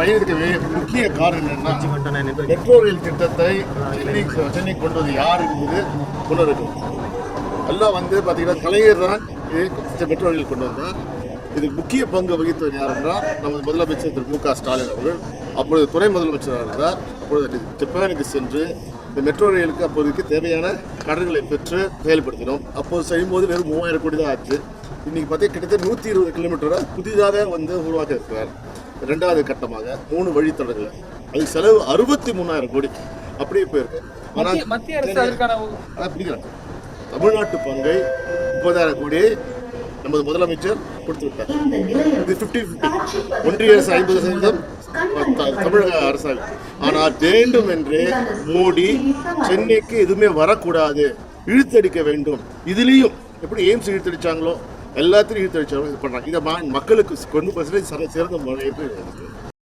பயணிக்க முக்கிய காரணம் என்னன்னா மெட்ரோ ரயில் திட்டத்தை சென்னை கொண்டு வந்து யார் என்பது கொண்டிருக்கும். எல்லாம் வந்து பார்த்தீங்கன்னா கலைஞர் தான் மெட்ரோ ரயில் கொண்டு வந்தால் இதுக்கு முக்கிய பங்கு வகித்தவர் யார் என்றால் நமது முதலமைச்சர் திரு மு.க. ஸ்டாலின் அவர்கள். அப்பொழுது துணை முதலமைச்சராக இருந்தார். அப்பொழுது ஜப்பானுக்கு சென்று இந்த மெட்ரோ ரயிலுக்கு அப்போதைக்கு தேவையான கடன்களை பெற்று செயல்படுத்தினோம். அப்போது செய்யும்போது வெறும் 3000 கோடி தான் ஆச்சு. இன்னைக்கு பார்த்தீங்கன்னா கிட்டத்தட்ட 120 கிலோமீட்டரை புதிதாக வந்து உருவாக்க இருக்கிறார். 2வது கட்டமாக 3 வழித்தடங்கள், அதுக்கு செலவு 63,000 கோடி அப்படியே போயிருக்கு. ஆனால் மத்திய அரசு அதற்கான பிடிக்கிறாங்க. தமிழ்நாட்டு பங்கை 30,000 கோடி நமது முதலமைச்சர் கொடுத்து விட்டார். இது 50-50, ஒன்றிய அரசு 50%, தமிழக அரசாங்கம். ஆனால் வேண்டும் என்றே மோடி சென்னைக்கு எதுவுமே வரக்கூடாது, இழுத்தடிக்க வேண்டும். இதுலேயும் எப்படி எய்ம்ஸ் இழுத்தடிச்சாங்களோ எல்லாத்தையும் இழுத்தடிச்சாலும் இது பண்ணுறாங்க. இதை மக்களுக்கு 1% சிறந்த முறையை